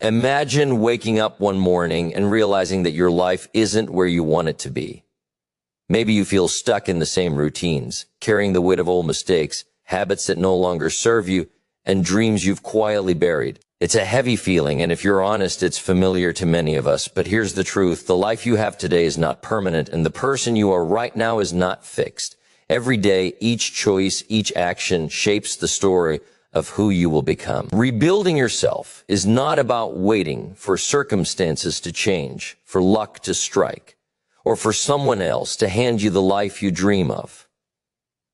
Imagine waking up one morning and realizing that your life isn't where you want it to be. Maybe you feel stuck in the same routines, carrying the weight of old mistakes, habits that no longer serve you, and dreams you've quietly buried. It's a heavy feeling, and if you're honest, it's familiar to many of us. But here's the truth. The life you have today is not permanent, and the person you are right now is not fixed. Every day, each choice, each action shapes the story of who you will become. Rebuilding yourself is not about waiting for circumstances to change, for luck to strike, or for someone else to hand you the life you dream of.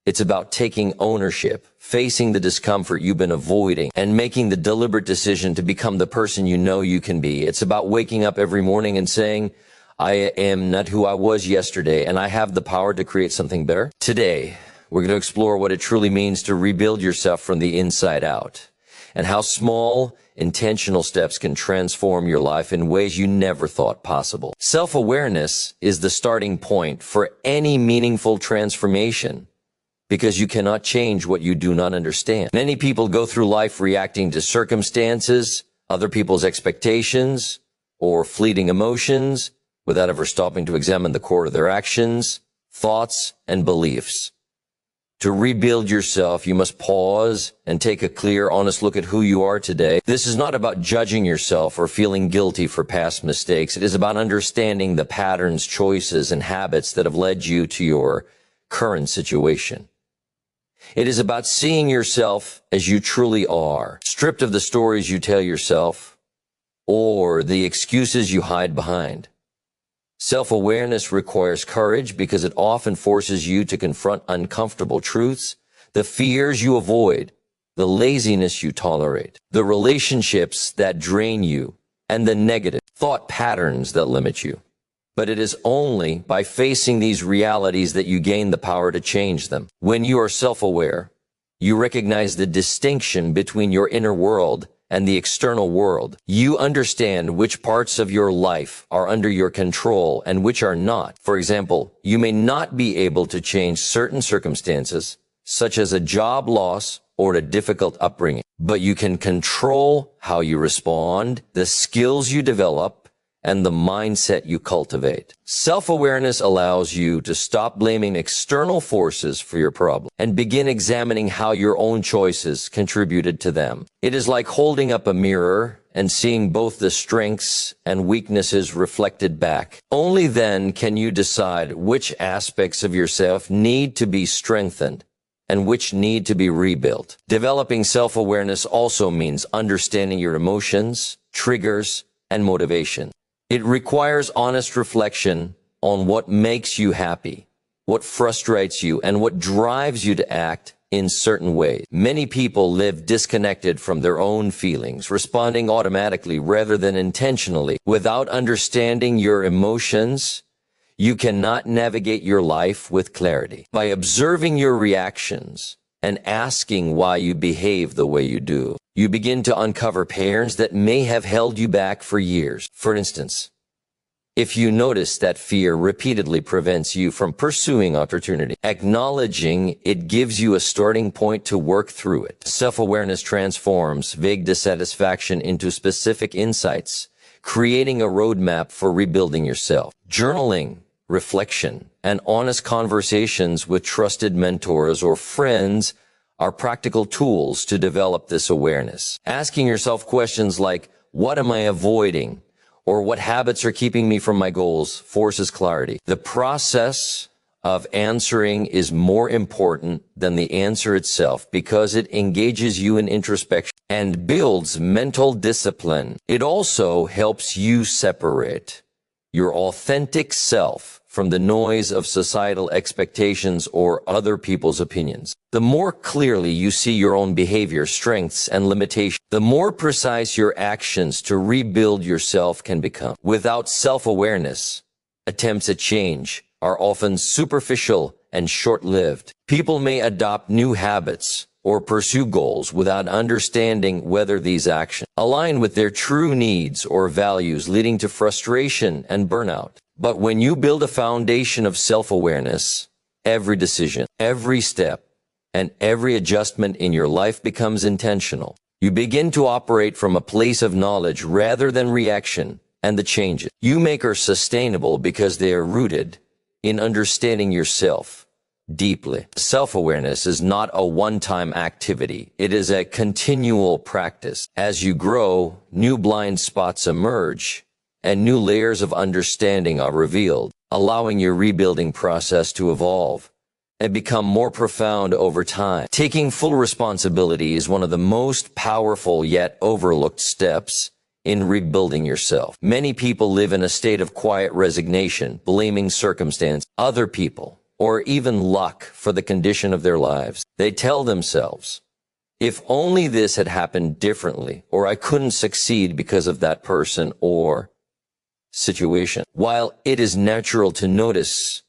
It's about taking ownership, facing the discomfort you've been avoiding, and making the deliberate decision to become the person you know you can be. It's about waking up every morning and saying, I am not who I was yesterday, and I have the power to create something better. Today, we're going to explore what it truly means to rebuild yourself from the inside out, and how small, intentional steps can transform your life in ways you never thought possible. Self-awareness is the starting point for any meaningful transformation, because you cannot change what you do not understand. Many people go through life reacting to circumstances, other people's expectations, or fleeting emotions, without ever stopping to examine the core of their actions, thoughts, and beliefs. To rebuild yourself, you must pause and take a clear, honest look at who you are today. This is not about judging yourself or feeling guilty for past mistakes. It is about understanding the patterns, choices, and habits that have led you to your current situation. It is about seeing yourself as you truly are, stripped of the stories you tell yourself or the excuses you hide behind. Self-awareness requires courage because it often forces you to confront uncomfortable truths, the fears you avoid, the laziness you tolerate, the relationships that drain you, and the negative thought patterns that limit you. But it is only by facing these realities that you gain the power to change them. When you are self-aware, you recognize the distinction between your inner world and the external world. You understand which parts of your life are under your control and which are not. For example, you may not be able to change certain circumstances, such as a job loss or a difficult upbringing, but you can control how you respond, the skills you develop, and the mindset you cultivate. Self-awareness allows you to stop blaming external forces for your problem and begin examining how your own choices contributed to them. It is like holding up a mirror and seeing both the strengths and weaknesses reflected back. Only then can you decide which aspects of yourself need to be strengthened and which need to be rebuilt. Developing self-awareness also means understanding your emotions, triggers, and motivation. It requires honest reflection on what makes you happy, what frustrates you, and what drives you to act in certain ways. Many people live disconnected from their own feelings, responding automatically rather than intentionally. Without understanding your emotions, you cannot navigate your life with clarity. By observing your reactions and asking why you behave the way you do, you begin to uncover patterns that may have held you back for years. For instance, if you notice that fear repeatedly prevents you from pursuing opportunity, acknowledging it gives you a starting point to work through it. Self-awareness transforms vague dissatisfaction into specific insights, creating a roadmap for rebuilding yourself. Journaling, reflection, and honest conversations with trusted mentors or friends are practical tools to develop this awareness. Asking yourself questions like, what am I avoiding? Or what habits are keeping me from my goals forces clarity. The process of answering is more important than the answer itself because it engages you in introspection and builds mental discipline. It also helps you separate your authentic self from the noise of societal expectations or other people's opinions. The more clearly you see your own behavior, strengths, and limitations, the more precise your actions to rebuild yourself can become. Without self-awareness, attempts at change are often superficial and short-lived. People may adopt new habits or pursue goals without understanding whether these actions align with their true needs or values, leading to frustration and burnout. But when you build a foundation of self-awareness, every decision, every step, and every adjustment in your life becomes intentional. You begin to operate from a place of knowledge rather than reaction, and the changes you make are sustainable because they are rooted in understanding yourself deeply. Self-awareness is not a one-time activity. It is a continual practice. As you grow, new blind spots emerge, and new layers of understanding are revealed, allowing your rebuilding process to evolve and become more profound over time. Taking full responsibility is one of the most powerful yet overlooked steps in rebuilding yourself. Many people live in a state of quiet resignation, blaming circumstance, other people, or even luck for the condition of their lives. They tell themselves, if only this had happened differently, or I couldn't succeed because of that person or situation. While it is natural to notice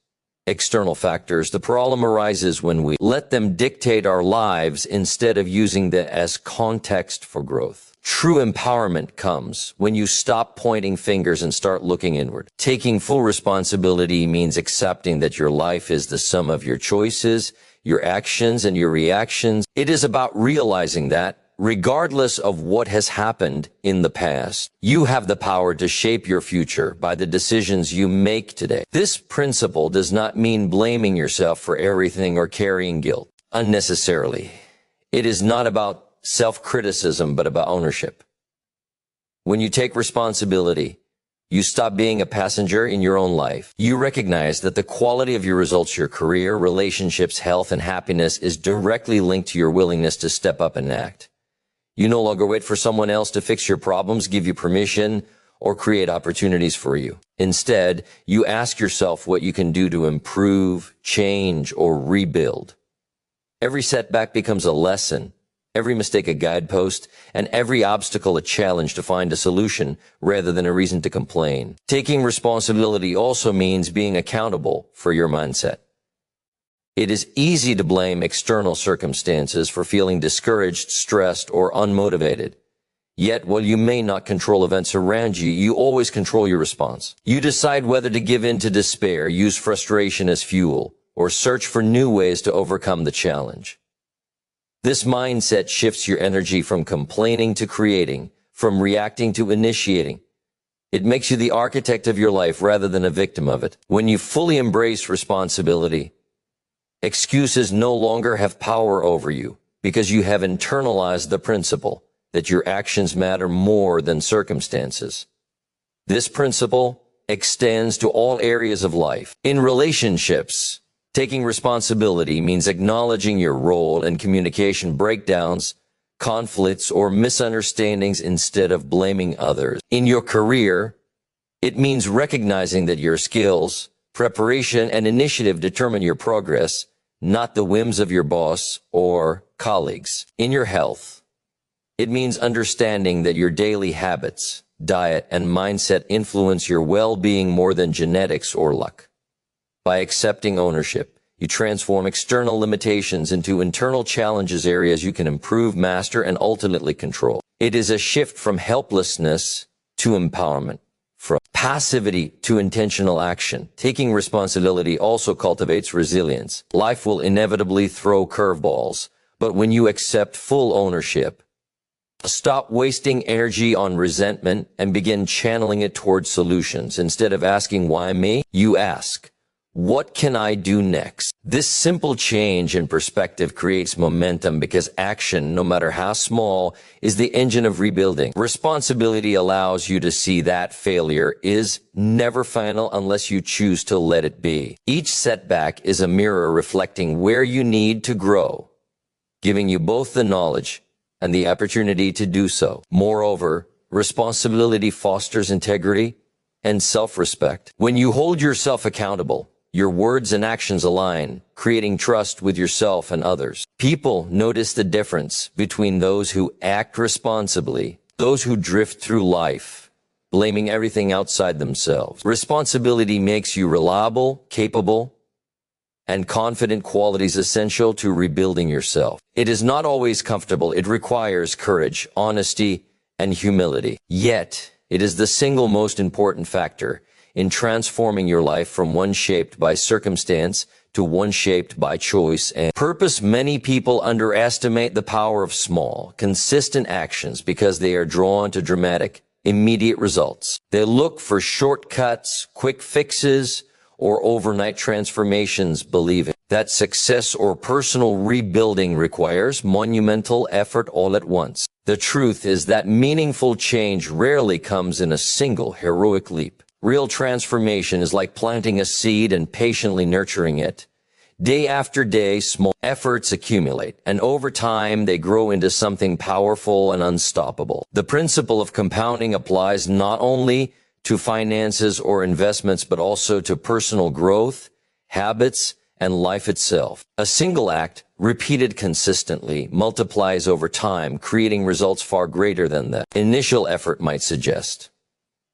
external factors, the problem arises when we let them dictate our lives instead of using them as context for growth. True empowerment comes when you stop pointing fingers and start looking inward. Taking full responsibility means accepting that your life is the sum of your choices, your actions, and your reactions. It is about realizing that, regardless of what has happened in the past, you have the power to shape your future by the decisions you make today. This principle does not mean blaming yourself for everything or carrying guilt unnecessarily. It is not about self-criticism, but about ownership. When you take responsibility, you stop being a passenger in your own life. You recognize that the quality of your results, your career, relationships, health, and happiness is directly linked to your willingness to step up and act. You no longer wait for someone else to fix your problems, give you permission, or create opportunities for you. Instead, you ask yourself what you can do to improve, change, or rebuild. Every setback becomes a lesson, every mistake a guidepost, and every obstacle a challenge to find a solution rather than a reason to complain. Taking responsibility also means being accountable for your mindset. It is easy to blame external circumstances for feeling discouraged, stressed, or unmotivated. Yet, while you may not control events around you, you always control your response. You decide whether to give in to despair, use frustration as fuel, or search for new ways to overcome the challenge. This mindset shifts your energy from complaining to creating, from reacting to initiating. It makes you the architect of your life rather than a victim of it. When you fully embrace responsibility, excuses no longer have power over you because you have internalized the principle that your actions matter more than circumstances. This principle extends to all areas of life. In relationships, taking responsibility means acknowledging your role in communication breakdowns, conflicts, or misunderstandings instead of blaming others. In your career, it means recognizing that your skills, preparation, and initiative determine your progress, not the whims of your boss or colleagues. In your health, it means understanding that your daily habits, diet, and mindset influence your well-being more than genetics or luck. By accepting ownership, you transform external limitations into internal challenges, areas you can improve, master, and ultimately control. It is a shift from helplessness to empowerment, from passivity to intentional action. Taking responsibility also cultivates resilience. Life will inevitably throw curveballs, but when you accept full ownership, stop wasting energy on resentment and begin channeling it towards solutions. Instead of asking, why me? You ask, what can I do next? This simple change in perspective creates momentum because action, no matter how small, is the engine of rebuilding. Responsibility allows you to see that failure is never final unless you choose to let it be. Each setback is a mirror reflecting where you need to grow, giving you both the knowledge and the opportunity to do so. Moreover, responsibility fosters integrity and self-respect. When you hold yourself accountable, your words and actions align, creating trust with yourself and others. People notice the difference between those who act responsibly, those who drift through life, blaming everything outside themselves. Responsibility makes you reliable, capable, and confident, qualities essential to rebuilding yourself. It is not always comfortable. It requires courage, honesty, and humility. Yet, it is the single most important factor in transforming your life from one shaped by circumstance to one shaped by choice and purpose. Many people underestimate the power of small, consistent actions because they are drawn to dramatic, immediate results. They look for shortcuts, quick fixes, or overnight transformations, believing that success or personal rebuilding requires monumental effort all at once. The truth is that meaningful change rarely comes in a single heroic leap. Real transformation is like planting a seed and patiently nurturing it. Day after day, small efforts accumulate, and over time, they grow into something powerful and unstoppable. The principle of compounding applies not only to finances or investments, but also to personal growth, habits, and life itself. A single act, repeated consistently, multiplies over time, creating results far greater than the initial effort might suggest.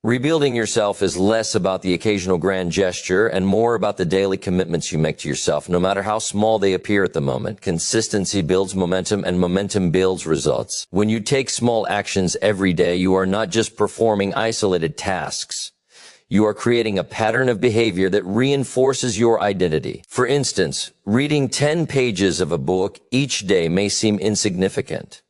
Rebuilding yourself is less about the occasional grand gesture and more about the daily commitments you make to yourself, no matter how small they appear at the moment. Consistency builds momentum, and momentum builds results. When you take small actions every day, you are not just performing isolated tasks. You are creating a pattern of behavior that reinforces your identity. For instance, reading 10 pages of a book each day may seem insignificant,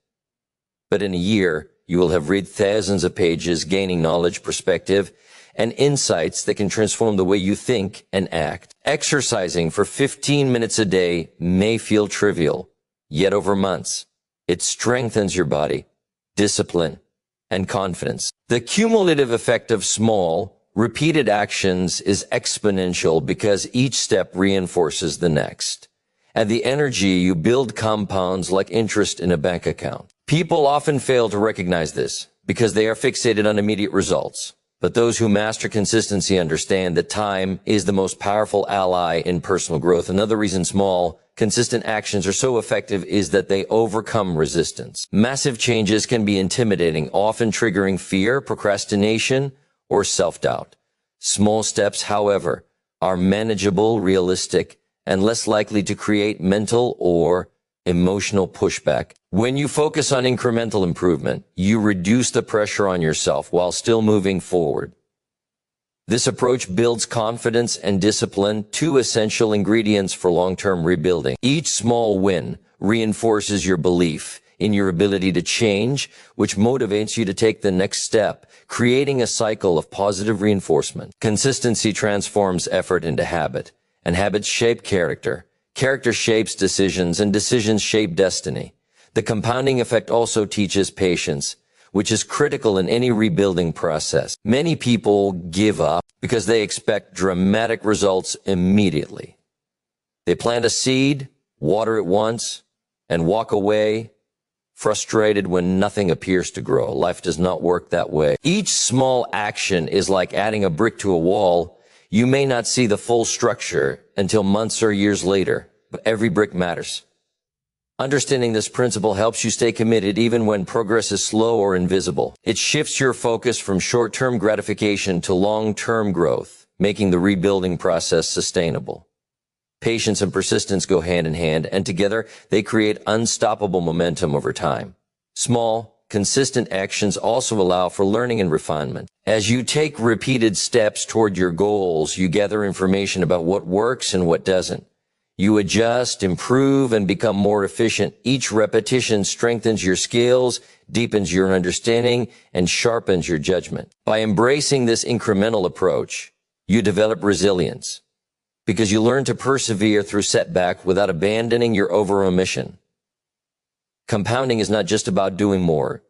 but in a year, you will have read thousands of pages, gaining knowledge, perspective, and insights that can transform the way you think and act. Exercising for 15 minutes a day may feel trivial, yet over months, it strengthens your body, discipline, and confidence. The cumulative effect of small, repeated actions is exponential because each step reinforces the next. And the energy you build compounds like interest in a bank account. People often fail to recognize this because they are fixated on immediate results. But those who master consistency understand that time is the most powerful ally in personal growth. Another reason small, consistent actions are so effective is that they overcome resistance. Massive changes can be intimidating, often triggering fear, procrastination, or self-doubt. Small steps, however, are manageable, realistic, and less likely to create mental or emotional pushback. When you focus on incremental improvement, you reduce the pressure on yourself while still moving forward. This approach builds confidence and discipline, two essential ingredients for long-term rebuilding. Each small win reinforces your belief in your ability to change, which motivates you to take the next step, creating a cycle of positive reinforcement. Consistency transforms effort into habit, and habits shape character. Character shapes decisions, and decisions shape destiny. The compounding effect also teaches patience, which is critical in any rebuilding process. Many people give up because they expect dramatic results immediately. They plant a seed, water it once, and walk away, frustrated when nothing appears to grow. Life does not work that way. Each small action is like adding a brick to a wall. You may not see the full structure until months or years later, but every brick matters. Understanding this principle helps you stay committed even when progress is slow or invisible. It shifts your focus from short-term gratification to long-term growth, making the rebuilding process sustainable. Patience and persistence go hand in hand, and together they create unstoppable momentum over time. Small, consistent actions also allow for learning and refinement. As you take repeated steps toward your goals, you gather information about what works and what doesn't. You adjust, improve, and become more efficient. Each repetition strengthens your skills, deepens your understanding, and sharpens your judgment. By embracing this incremental approach, you develop resilience because you learn to persevere through setback without abandoning your overall mission. Compounding is not just about doing more,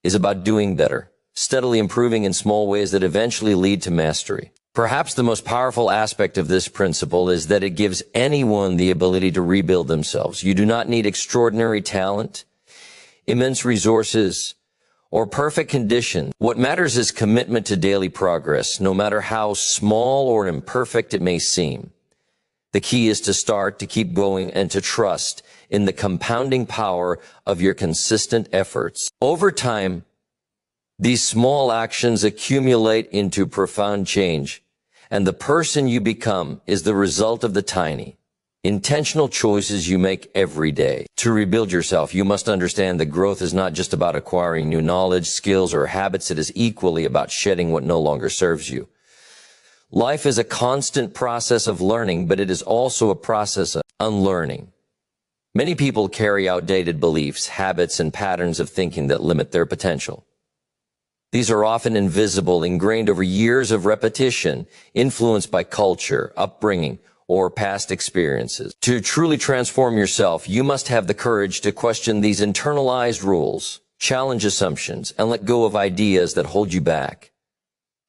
it's about doing better, steadily improving in small ways that eventually lead to mastery. Perhaps the most powerful aspect of this principle is that it gives anyone the ability to rebuild themselves. You do not need extraordinary talent, immense resources, or perfect condition. What matters is commitment to daily progress, no matter how small or imperfect it may seem. The key is to start, to keep going, and to trust in the compounding power of your consistent efforts. Over time, these small actions accumulate into profound change, and the person you become is the result of the tiny, intentional choices you make every day. To rebuild yourself, you must understand that growth is not just about acquiring new knowledge, skills, or habits. It is equally about shedding what no longer serves you. Life is a constant process of learning, but it is also a process of unlearning. Many people carry outdated beliefs, habits, and patterns of thinking that limit their potential. These are often invisible, ingrained over years of repetition, influenced by culture, upbringing, or past experiences. To truly transform yourself, you must have the courage to question these internalized rules, challenge assumptions, and let go of ideas that hold you back.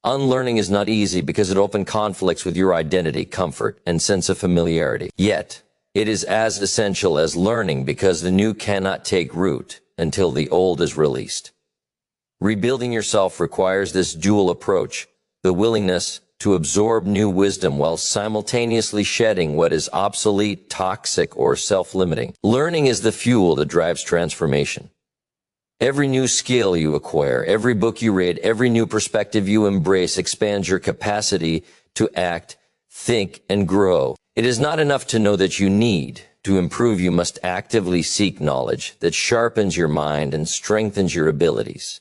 Unlearning is not easy because it often conflicts with your identity, comfort, and sense of familiarity. Yet, it is as essential as learning because the new cannot take root until the old is released. Rebuilding yourself requires this dual approach, the willingness to absorb new wisdom while simultaneously shedding what is obsolete, toxic, or self-limiting. Learning is the fuel that drives transformation. Every new skill you acquire, every book you read, every new perspective you embrace expands your capacity to act, think, and grow. It is not enough to know that you need to improve. You must actively seek knowledge that sharpens your mind and strengthens your abilities.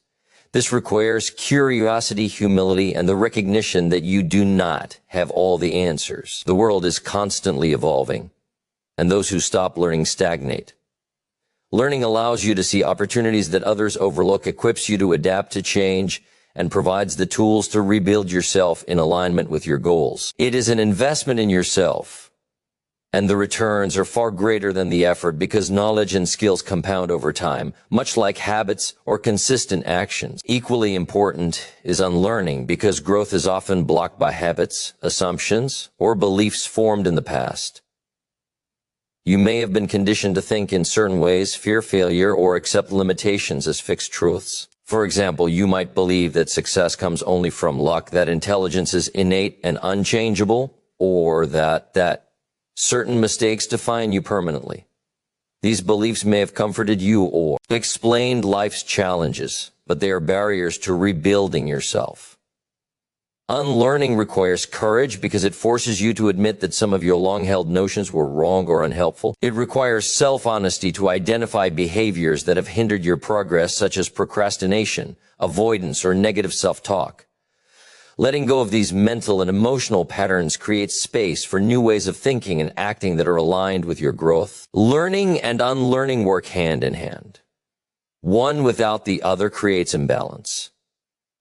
This requires curiosity, humility, and the recognition that you do not have all the answers. The world is constantly evolving, and those who stop learning stagnate. Learning allows you to see opportunities that others overlook, equips you to adapt to change, and provides the tools to rebuild yourself in alignment with your goals. It is an investment in yourself, and the returns are far greater than the effort because knowledge and skills compound over time, much like habits or consistent actions. Equally important is unlearning because growth is often blocked by habits, assumptions, or beliefs formed in the past. You may have been conditioned to think in certain ways, fear failure, or accept limitations as fixed truths. For example, you might believe that success comes only from luck, that intelligence is innate and unchangeable, or that certain mistakes define you permanently. These beliefs may have comforted you or explained life's challenges, but they are barriers to rebuilding yourself. Unlearning requires courage because it forces you to admit that some of your long-held notions were wrong or unhelpful. It requires self-honesty to identify behaviors that have hindered your progress, such as procrastination, avoidance, or negative self-talk. Letting go of these mental and emotional patterns creates space for new ways of thinking and acting that are aligned with your growth. Learning and unlearning work hand in hand. One without the other creates imbalance.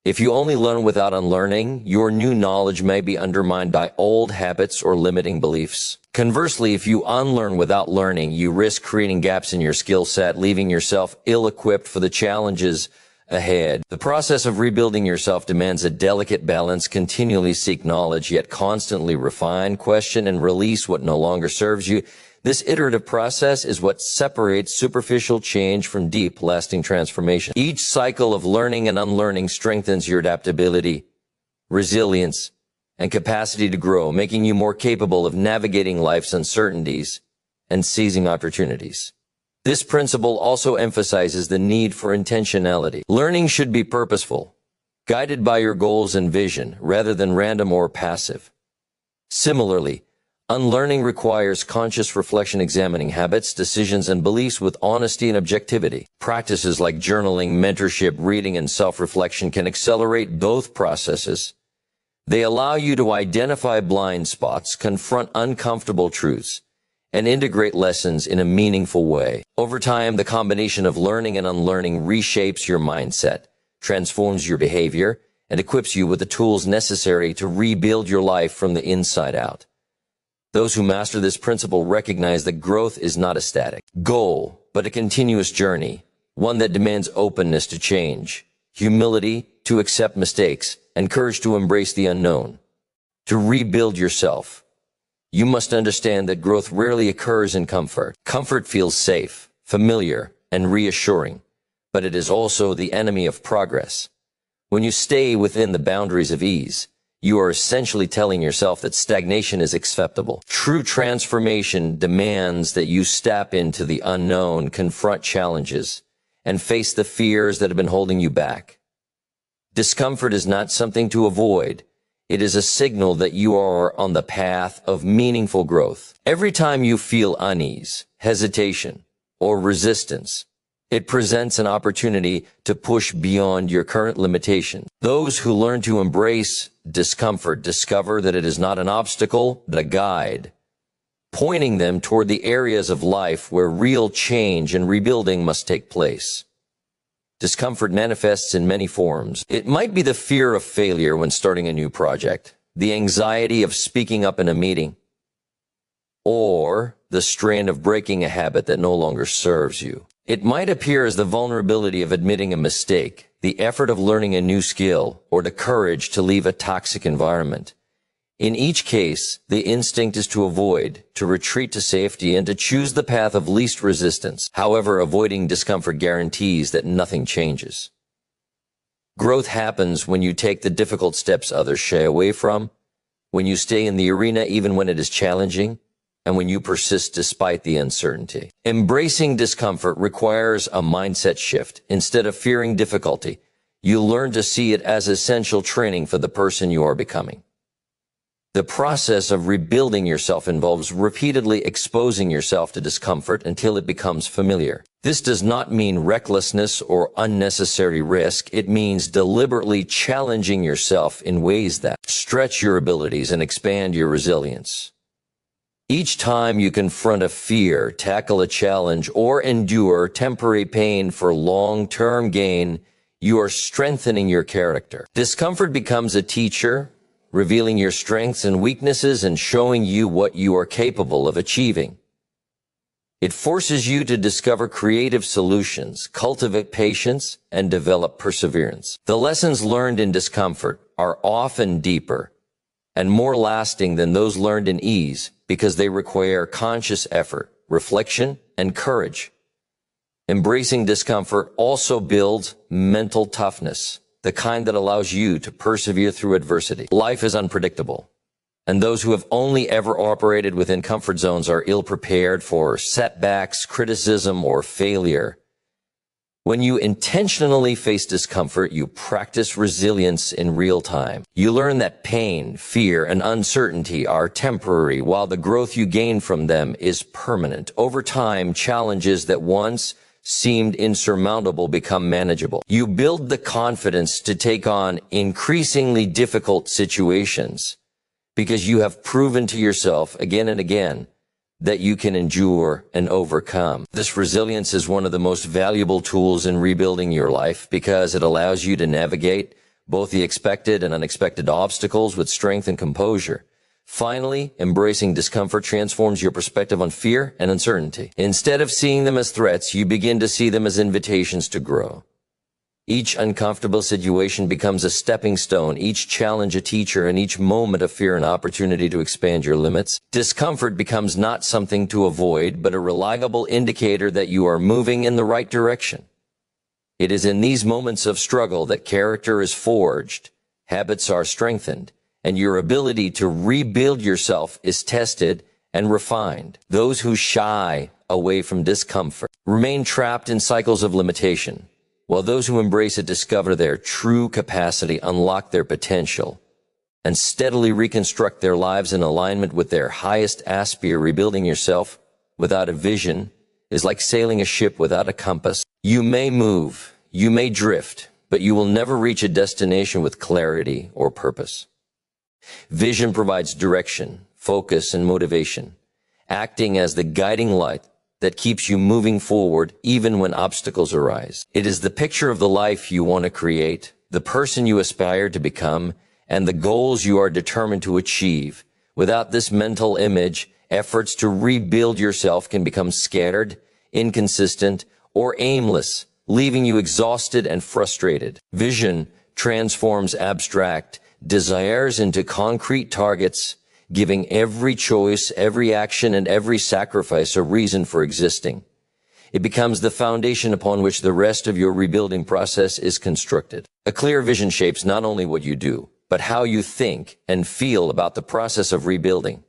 If you only learn without unlearning, your new knowledge may be undermined by old habits or limiting beliefs. Conversely, if you unlearn without learning, you risk creating gaps in your skill set, leaving yourself ill-equipped for the challenges ahead. The process of rebuilding yourself demands a delicate balance. Continually seek knowledge, yet constantly refine, question, and release what no longer serves you. This iterative process is what separates superficial change from deep, lasting transformation. Each cycle of learning and unlearning strengthens your adaptability, resilience, and capacity to grow, making you more capable of navigating life's uncertainties and seizing opportunities. This principle also emphasizes the need for intentionality. Learning should be purposeful, guided by your goals and vision, rather than random or passive. Similarly, unlearning requires conscious reflection, examining habits, decisions, and beliefs with honesty and objectivity. Practices like journaling, mentorship, reading, and self-reflection can accelerate both processes. They allow you to identify blind spots, confront uncomfortable truths, and integrate lessons in a meaningful way. Over time, the combination of learning and unlearning reshapes your mindset, transforms your behavior, and equips you with the tools necessary to rebuild your life from the inside out. Those who master this principle recognize that growth is not a static goal, but a continuous journey, one that demands openness to change, humility to accept mistakes, and courage to embrace the unknown. To rebuild yourself, you must understand that growth rarely occurs in comfort. Comfort feels safe, familiar, and reassuring, but it is also the enemy of progress. When you stay within the boundaries of ease, you are essentially telling yourself that stagnation is acceptable. True transformation demands that you step into the unknown, confront challenges, and face the fears that have been holding you back. Discomfort is not something to avoid. It is a signal that you are on the path of meaningful growth. Every time you feel unease, hesitation, or resistance, It presents an opportunity to push beyond your current limitations. Those who learn to embrace discomfort discover that it is not an obstacle, but a guide, pointing them toward the areas of life where real change and rebuilding must take place. Discomfort manifests in many forms. It might be the fear of failure when starting a new project, the anxiety of speaking up in a meeting, or the strain of breaking a habit that no longer serves you. It might appear as the vulnerability of admitting a mistake, the effort of learning a new skill, or the courage to leave a toxic environment. In each case, the instinct is to avoid, to retreat to safety, and to choose the path of least resistance. However, avoiding discomfort guarantees that nothing changes. Growth happens when you take the difficult steps others shy away from, when you stay in the arena even when it is challenging, and when you persist despite the uncertainty. Embracing discomfort requires a mindset shift. Instead of fearing difficulty, you learn to see it as essential training for the person you are becoming. The process of rebuilding yourself involves repeatedly exposing yourself to discomfort until it becomes familiar. This does not mean recklessness or unnecessary risk. It means deliberately challenging yourself in ways that stretch your abilities and expand your resilience. Each time you confront a fear, tackle a challenge, or endure temporary pain for long-term gain, you are strengthening your character. Discomfort becomes a teacher, revealing your strengths and weaknesses and showing you what you are capable of achieving. It forces you to discover creative solutions, cultivate patience, and develop perseverance. The lessons learned in discomfort are often deeper and more lasting than those learned in ease, because they require conscious effort, reflection, and courage. Embracing discomfort also builds mental toughness, the kind that allows you to persevere through adversity. Life is unpredictable, and those who have only ever operated within comfort zones are ill-prepared for setbacks, criticism, or failure. When you intentionally face discomfort, you practice resilience in real time. You learn that pain, fear, and uncertainty are temporary, while the growth you gain from them is permanent. Over time, challenges that once seemed insurmountable become manageable. You build the confidence to take on increasingly difficult situations because you have proven to yourself again and again that you can endure and overcome. This resilience is one of the most valuable tools in rebuilding your life because it allows you to navigate both the expected and unexpected obstacles with strength and composure. Finally, embracing discomfort transforms your perspective on fear and uncertainty. Instead of seeing them as threats, you begin to see them as invitations to grow. Each uncomfortable situation becomes a stepping stone, each challenge a teacher, and each moment of fear an opportunity to expand your limits. Discomfort becomes not something to avoid, but a reliable indicator that you are moving in the right direction. It is in these moments of struggle that character is forged, habits are strengthened, and your ability to rebuild yourself is tested and refined. Those who shy away from discomfort remain trapped in cycles of limitation, while those who embrace it discover their true capacity, unlock their potential, and steadily reconstruct their lives in alignment with their highest aspire. Rebuilding yourself without a vision is like sailing a ship without a compass. You may move, you may drift, but you will never reach a destination with clarity or purpose. Vision provides direction, focus, and motivation, acting as the guiding light that keeps you moving forward even when obstacles arise. It is the picture of the life you want to create, the person you aspire to become, and the goals you are determined to achieve. Without this mental image, efforts to rebuild yourself can become scattered, inconsistent, or aimless, leaving you exhausted and frustrated. Vision transforms abstract desires into concrete targets, giving every choice, every action, and every sacrifice a reason for existing. It becomes the foundation upon which the rest of your rebuilding process is constructed. A clear vision shapes not only what you do, but how you think and feel about the process of rebuilding.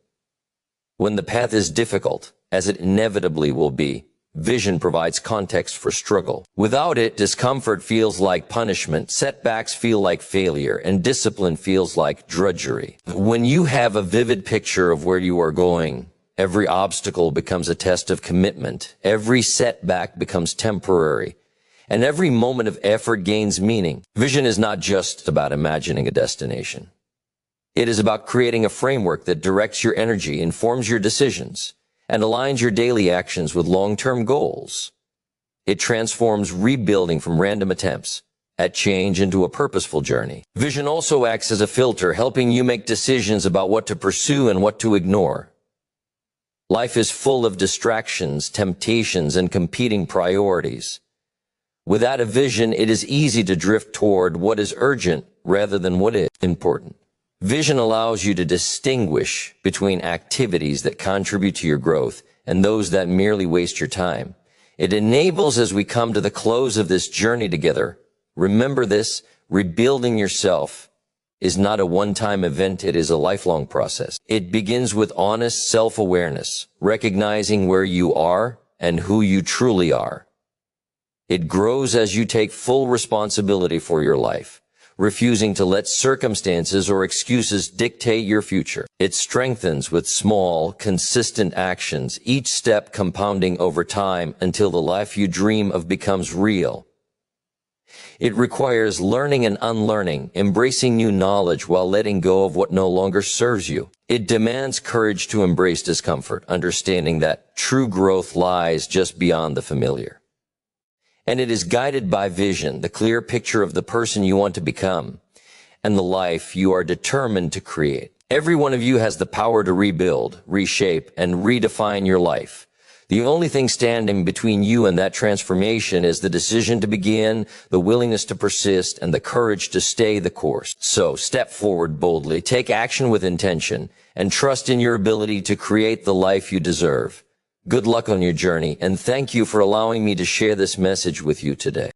When the path is difficult, as it inevitably will be, vision provides context for struggle. Without it, discomfort feels like punishment, setbacks feel like failure, and discipline feels like drudgery. When you have a vivid picture of where you are going Every obstacle becomes a test of commitment. Every setback becomes temporary. And every moment of effort gains meaning. Vision is not just about imagining a destination. It is about creating a framework that directs your energy, informs your decisions, and aligns your daily actions with long-term goals. It transforms rebuilding from random attempts at change into a purposeful journey. Vision also acts as a filter, helping you make decisions about what to pursue and what to ignore. Life is full of distractions, temptations, and competing priorities. Without a vision, it is easy to drift toward what is urgent rather than what is important. Vision allows you to distinguish between activities that contribute to your growth and those that merely waste your time. It enables, as we come to the close of this journey together, remember this: rebuilding yourself is not a one-time event, it is a lifelong process. It begins with honest self-awareness, recognizing where you are and who you truly are. It grows as you take full responsibility for your life, refusing to let circumstances or excuses dictate your future. It strengthens with small, consistent actions, each step compounding over time until the life you dream of becomes real. It requires learning and unlearning, embracing new knowledge while letting go of what no longer serves you. It demands courage to embrace discomfort, understanding that true growth lies just beyond the familiar. And it is guided by vision, the clear picture of the person you want to become, and the life you are determined to create. Every one of you has the power to rebuild, reshape, and redefine your life. The only thing standing between you and that transformation is the decision to begin, the willingness to persist, and the courage to stay the course. So, step forward boldly, take action with intention, and trust in your ability to create the life you deserve. Good luck on your journey, and thank you for allowing me to share this message with you today.